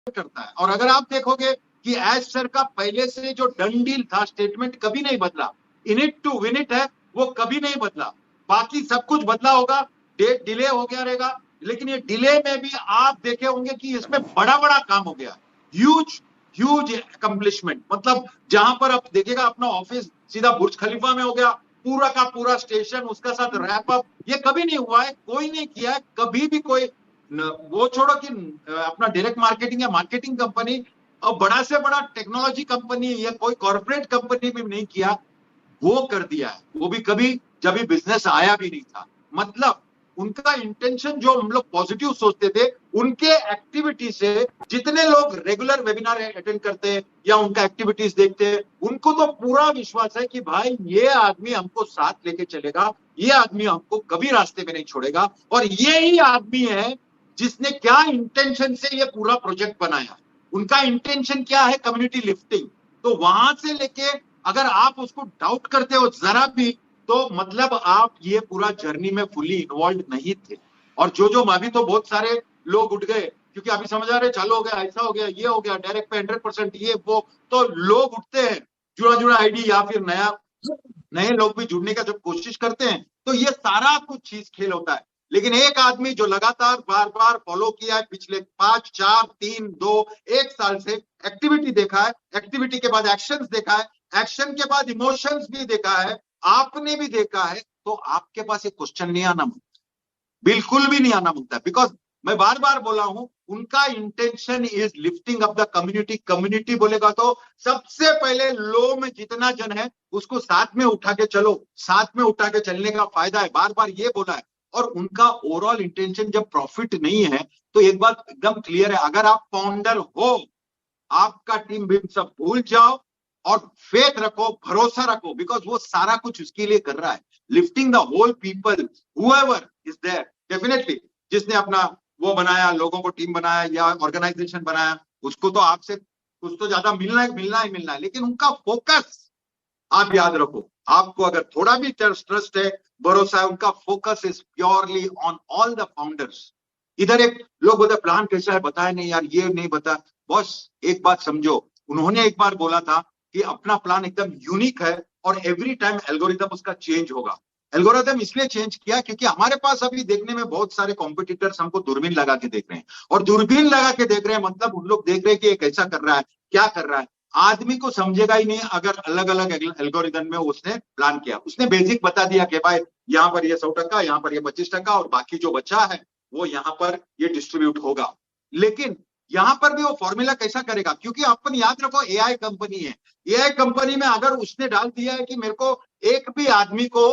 करता है। और अगर आप देखोगे कि एज सर का पहले से जो डन डील था, स्टेटमेंट कभी नहीं बदला, in it to win it है, वो कभी नहीं बदला। बाकी सब कुछ बदला होगा, डेट डिले हो गया रहेगा, लेकिन ये डिले में भी आप देखे होंगे कि इसमें बड़ा बड़ा काम हो गया, ह्यूज ह्यूज अकम्पलिशमेंट। मतलब जहां पर आप देखिएगा अपना ऑफिस सीधा बुर्ज खलीफा में हो गया, पूरा का पूरा स्टेशन उसका साथ रैप अप, ये कभी नहीं हुआ है, कोई नहीं किया है कभी भी। कोई वो छोड़ो कि अपना डायरेक्ट मार्केटिंग या मार्केटिंग कंपनी और बड़ा से बड़ा टेक्नोलॉजी कंपनी या कोई कॉर्पोरेट कंपनी भी नहीं किया, वो कर दिया है, वो भी कभी जब भी बिजनेस आया भी नहीं था। मतलब उनका इंटेंशन जो हम लोग पॉजिटिव सोचते थे, उनके एक्टिविटी से जितने लोग रेगुलर वेबिनार अटेंड करते हैं या उनका एक्टिविटीज देखते हैं, उनको तो पूरा विश्वास है कि भाई ये आदमी हमको साथ लेके चलेगा, ये आदमी हमको कभी रास्ते में नहीं छोड़ेगा। और ये ही आदमी है जिसने क्या इंटेंशन से ये पूरा प्रोजेक्ट बनाया। उनका इंटेंशन क्या है? Community lifting. तो वहां से लेके अगर आप उसको डाउट करते हो जरा भी, तो मतलब आप ये पूरा जर्नी में फुली इन्वॉल्व नहीं थे। और जो अभी तो बहुत सारे लोग उठ गए क्योंकि अभी समझ आ रहे चालू हो गया, ऐसा हो गया, ये हो गया, डायरेक्ट पे 100% ये वो, तो लोग उठते हैं, जुड़ा आईडी या फिर नए लोग भी जुड़ने का जब कोशिश करते हैं, तो ये सारा कुछ चीज खेल होता है। लेकिन एक आदमी जो लगातार बार बार फॉलो किया है पिछले 5, 4, 3, 2, 1 साल से, एक्टिविटी देखा है, एक्टिविटी के बाद एक्शंस देखा है, एक्शन के बाद इमोशंस भी देखा है, आपने भी देखा है, तो आपके पास एक क्वेश्चन नहीं आना मुमकिन, बिल्कुल भी नहीं आना मुमकिन। बिकॉज मैं बार बार बोला हूं, उनका intention is lifting up the community. Community बोलेगा तो सबसे पहले लो में जितना जन है उसको साथ में उठा के चलो, साथ में उठा के चलने का फायदा है, बार बार ये बोला है। और उनका ओवरऑल इंटेंशन जब प्रॉफिट नहीं है, तो एक बात एकदम क्लियर है, अगर आप फाउंडर हो, आपका टीम भी सब भूल जाओ और फेथ रखो, भरोसा रखो, बिकॉज वो सारा कुछ उसके लिए कर रहा है, lifting the whole people, whoever is there. Definitely जिसने अपना वो बनाया, लोगों को टीम बनाया या ऑर्गेनाइजेशन बनाया, उसको तो आपसे कुछ तो ज्यादा मिलना ही मिलना है। लेकिन उनका फोकस आप याद रखो, आपको अगर थोड़ा भी ट्रस्ट है, भरोसा है, उनका focus is purely on all the founders. इधर एक लोग बोलते प्लान कैसा है, बताया नहीं यार, ये नहीं बता। बॉस एक बात समझो, उन्होंने एक बार बोला था कि अपना प्लान एकदम यूनिक है और एवरी टाइम एल्गोरिथम उसका चेंज होगा। एल्गोरिथम इसलिए चेंज किया क्योंकि हमारे पास अभी देखने में बहुत सारे कॉम्पिटिटर्स हमको दूरबीन लगा के देख रहे हैं, और दूरबीन लगा के देख रहे हैं मतलब उन लोग देख रहे हैं कि ये कैसा कर रहा है, क्या कर रहा है। आदमी को समझेगा ही नहीं अगर अलग अलग एल्गोरिथम में उसने प्लान किया। उसने बेसिक बता दिया कि भाई यहाँ पर ये 100%, यहाँ पर ये 25% और बाकी जो बचा है वो यहाँ पर ये डिस्ट्रीब्यूट होगा। लेकिन यहां पर भी वो फॉर्मूला कैसा करेगा, क्योंकि अपन याद रखो एआई कंपनी है। एआई कंपनी में अगर उसने डाल दिया है कि मेरे को एक भी आदमी को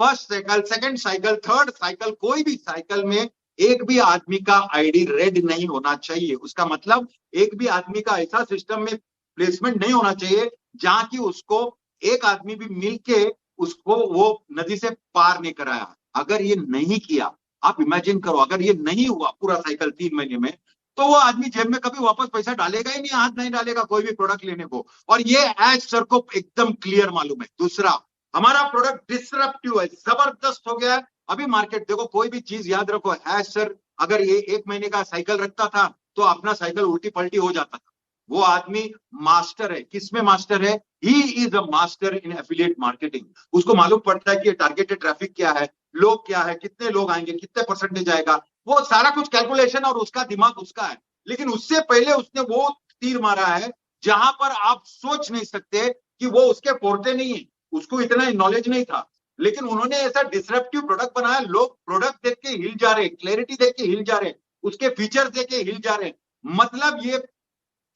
first cycle, second cycle, third cycle, कोई भी साइकिल में एक भी आदमी का आईडी रेड नहीं होना चाहिए, उसका मतलब एक भी आदमी का ऐसा सिस्टम में प्लेसमेंट नहीं होना चाहिए जहां की उसको एक आदमी भी मिलके उसको वो नदी से पार नहीं कराया। अगर ये नहीं किया, आप इमेजिन करो, अगर ये नहीं हुआ पूरा साइकिल 3 महीने में, तो वो आदमी जेब में कभी वापस पैसा डालेगा ही नहीं, हाथ नहीं डालेगा कोई भी प्रोडक्ट लेने को। और ये एज सर को एकदम क्लियर मालूम है। दूसरा, हमारा प्रोडक्ट डिसरप्टिव है, जबरदस्त हो गया है। अभी मार्केट देखो, कोई भी चीज याद रखो, एज सर अगर ये 1 महीने का साइकिल रखता था तो अपना साइकिल उल्टी पलटी हो जाता था। वो आदमी मास्टर है, किसमें मास्टर है? He is a master in affiliate marketing. उसको मालूम पड़ता है कि टारगेटेड ट्रैफिक क्या है, लोग क्या है, कितने लोग आएंगे, कितने परसेंटेज आएगा, वो सारा कुछ कैलकुलेशन और उसका दिमाग उसका है। लेकिन उससे पहले उसने वो तीर मारा है जहां पर आप सोच नहीं सकते कि वो उसके फोर्टे नहीं है, उसको इतना नॉलेज नहीं था। लेकिन उन्होंने ऐसा डिसरप्टिव प्रोडक्ट बनाया, लोग प्रोडक्ट देख के हिल जा रहे, क्लैरिटी देख के हिल जा रहे, उसके फीचर्स देख के हिल जा रहे। मतलब ये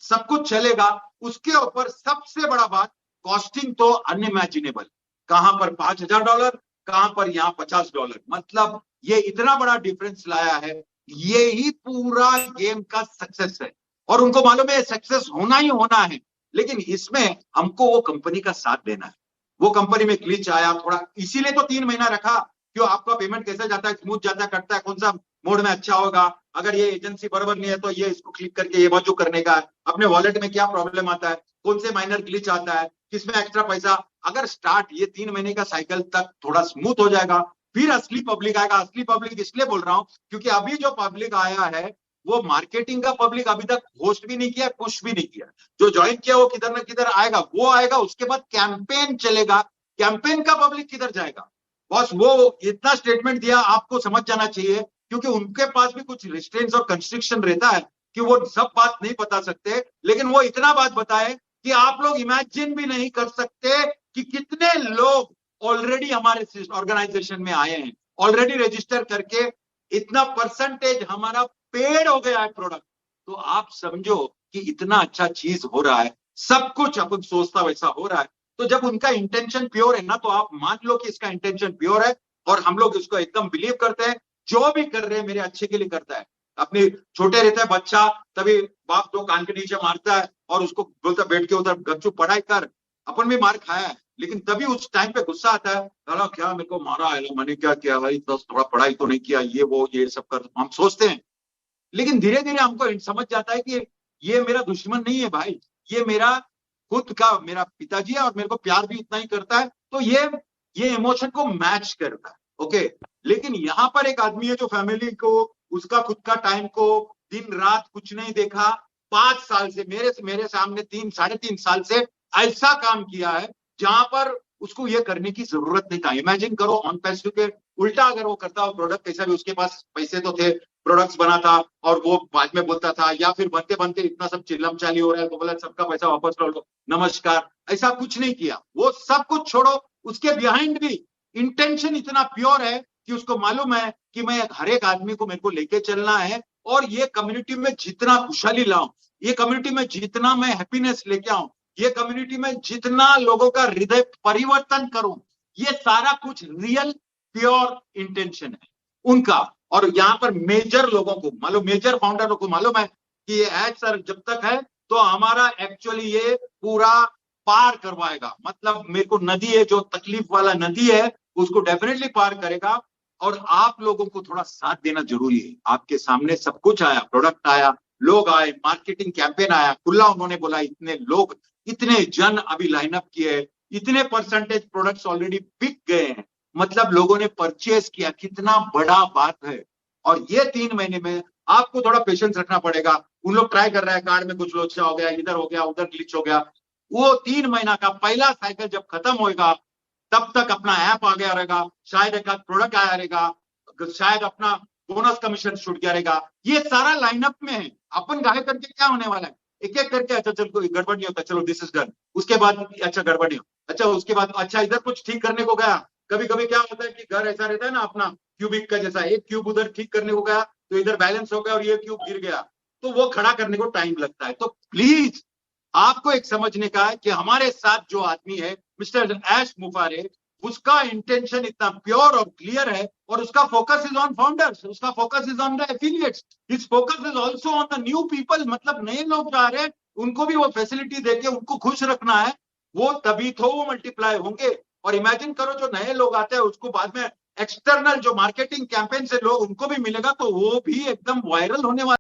सब कुछ चलेगा। उसके ऊपर सबसे बड़ा बात, कॉस्टिंग तो अनइमेजिनेबल। कहां पर $5,000, कहां पर यहाँ $50। मतलब ये इतना बड़ा डिफरेंस लाया है। ये ही पूरा गेम का सक्सेस है और उनको मालूम है सक्सेस होना ही होना है। लेकिन इसमें हमको वो कंपनी का साथ देना है। वो कंपनी में ग्लिच आया थोड़ा, इसीलिए तो 3 महीना रखा। क्यों? आपका पेमेंट कैसे जाता है, स्मूथ जाता है, कटता है, कौन सा मोड में अच्छा होगा, अगर ये एजेंसी बराबर नहीं है तो ये इसको क्लिक करके ये बाजू करने का है, अपने वॉलेट में क्या प्रॉब्लम आता है, कौन से माइनर ग्लिच आता है, किसमें एक्स्ट्रा पैसा। अगर स्टार्ट ये 3 महीने का साइकिल तक थोड़ा स्मूथ हो जाएगा, फिर असली पब्लिक आएगा। असली पब्लिक इसलिए बोल रहा हूं क्योंकि अभी जो पब्लिक आया है वो मार्केटिंग का पब्लिक अभी तक होस्ट भी नहीं किया, पुश भी नहीं किया। जो ज्वाइन किया वो किधर ना किधर आएगा, वो आएगा, उसके बाद कैंपेन चलेगा, कैंपेन का पब्लिक किधर जाएगा। बॉस वो इतना स्टेटमेंट दिया, आपको समझ जाना चाहिए, क्योंकि उनके पास भी कुछ रिस्ट्रेंट्स और कंस्ट्रिक्शन रहता है कि वो सब बात नहीं बता सकते, लेकिन वो इतना बात बताए कि आप लोग इमेजिन भी नहीं कर सकते कि कितने लोग ऑलरेडी हमारे ऑर्गेनाइजेशन में आए हैं, ऑलरेडी रजिस्टर करके इतना परसेंटेज हमारा पेड हो गया है प्रोडक्ट। तो आप समझो कि इतना अच्छा चीज हो रहा है, सब कुछ अपन सोचता वैसा हो रहा है। तो जब उनका इंटेंशन प्योर है ना, तो आप मान लो कि इसका इंटेंशन प्योर है, और हम लोग इसको एकदम बिलीव करते हैं। जो भी कर रहे हैं मेरे अच्छे के लिए करता है। अपने छोटे रहता है बच्चा, तभी बाप दो कान के नीचे मारता है और उसको बोलता बैठ के उधर गच्चू पढ़ाई कर। अपन भी मार खाया है, लेकिन तभी उस टाइम पे गुस्सा आता है, साला क्या मेरे को मारा है, मैंने क्या किया भाई, थोड़ा पढ़ाई तो नहीं किया, ये वो ये सब कर हम सोचते हैं। लेकिन धीरे धीरे हमको समझ जाता है कि ये मेरा दुश्मन नहीं है भाई, ये मेरा खुद का मेरा पिताजी है, और मेरे को प्यार भी इतना ही करता है। तो ये इमोशन को मैच करता है। ओके, लेकिन यहाँ पर एक आदमी है जो फैमिली को, उसका खुद का टाइम को, दिन रात कुछ नहीं देखा, 5 साल से मेरे सामने 3-3.5 साल से ऐसा काम किया है जहां पर उसको ये करने की जरूरत नहीं था। इमेजिन करो, ऑन पैसिव के उल्टा अगर वो करता हो, प्रोडक्ट कैसा भी, उसके पास पैसे तो थे, प्रोडक्ट्स बनाता, और वो बाद में बोलता था, या फिर बनते बनते इतना सब चिल्लम चाली हो रहा है तो बोला सबका पैसा वापस लो, नमस्कार। ऐसा कुछ नहीं किया, वो सब कुछ छोड़ो, उसके बिहाइंड भी इंटेंशन इतना प्योर है कि उसको मालूम है कि मैं हर एक आदमी को मेरे को लेके चलना है, और ये कम्युनिटी में जितना खुशहाली लाऊं, ये कम्युनिटी में जितना मैं हैप्पीनेस लेके आऊं, ये कम्युनिटी में जितना लोगों का हृदय परिवर्तन करूं, ये सारा कुछ रियल प्योर इंटेंशन है उनका। और यहाँ पर मेजर लोगों को मालूम, मेजर फाउंडरों को मालूम है कि ये एज सर जब तक है तो हमारा एक्चुअली ये पूरा पार करवाएगा। मतलब मेरे को नदी है, जो तकलीफ वाला नदी है, उसको डेफिनेटली पार करेगा। और आप लोगों को थोड़ा साथ देना जरूरी है। आपके सामने सब कुछ आया, प्रोडक्ट आया, लोग आए, मार्केटिंग कैंपेन आया, खुला उन्होंने बोला, इतने लोग, इतने जन अभी लाइनअप किए, इतने परसेंटेज प्रोडक्ट्स ऑलरेडी बिक गए हैं, मतलब लोगों ने परचेस किया, कितना बड़ा बात है। और ये 3 महीने में आपको थोड़ा पेशेंस रखना पड़ेगा। उन लोग ट्राई कर रहे हैं, कार्ड में कुछ लोचा हो गया, इधर हो गया, उधर ग्लिच हो गया। वो 3 महीना का पहला साइकिल जब खत्म होगा, तब तक अपना ऐप आ गया रहेगा, शायद एक आध प्रोडक्ट आया रहेगा, शायद अपना बोनस कमीशन छूट गया रहेगा। ये सारा लाइनअप में है। अपन गाहे करके क्या होने वाला है, एक एक करके, अच्छा चल कोई गड़बड़ नहीं होता, चलो दिस इज डन, उसके बाद अच्छा गड़बड़ नहीं हो, अच्छा उसके बाद अच्छा इधर कुछ ठीक करने को गया। कभी कभी क्या होता है कि घर ऐसा रहता है ना अपना क्यूबिक का जैसा, एक क्यूब उधर ठीक करने को गया तो इधर बैलेंस हो गया और ये क्यूब गिर गया, तो वो खड़ा करने को टाइम लगता है। तो प्लीज आपको एक समझने का है कि हमारे साथ जो आदमी है मिस्टर ऐश मुफारे, उसका इंटेंशन इतना प्योर और क्लियर है, और उसका फोकस इज ऑन फाउंडर्स, उसका focus is on the affiliates, his focus is also on the new people. मतलब नए लोग जा रहे हैं, उनको भी वो फैसिलिटी देके उनको खुश रखना है, वो तभी तो वो मल्टीप्लाई होंगे। और इमेजिन करो, जो नए लोग आते हैं उसको बाद में एक्सटर्नल जो मार्केटिंग कैंपेन से लोग उनको भी मिलेगा, तो वो भी एकदम वायरल होने वाला।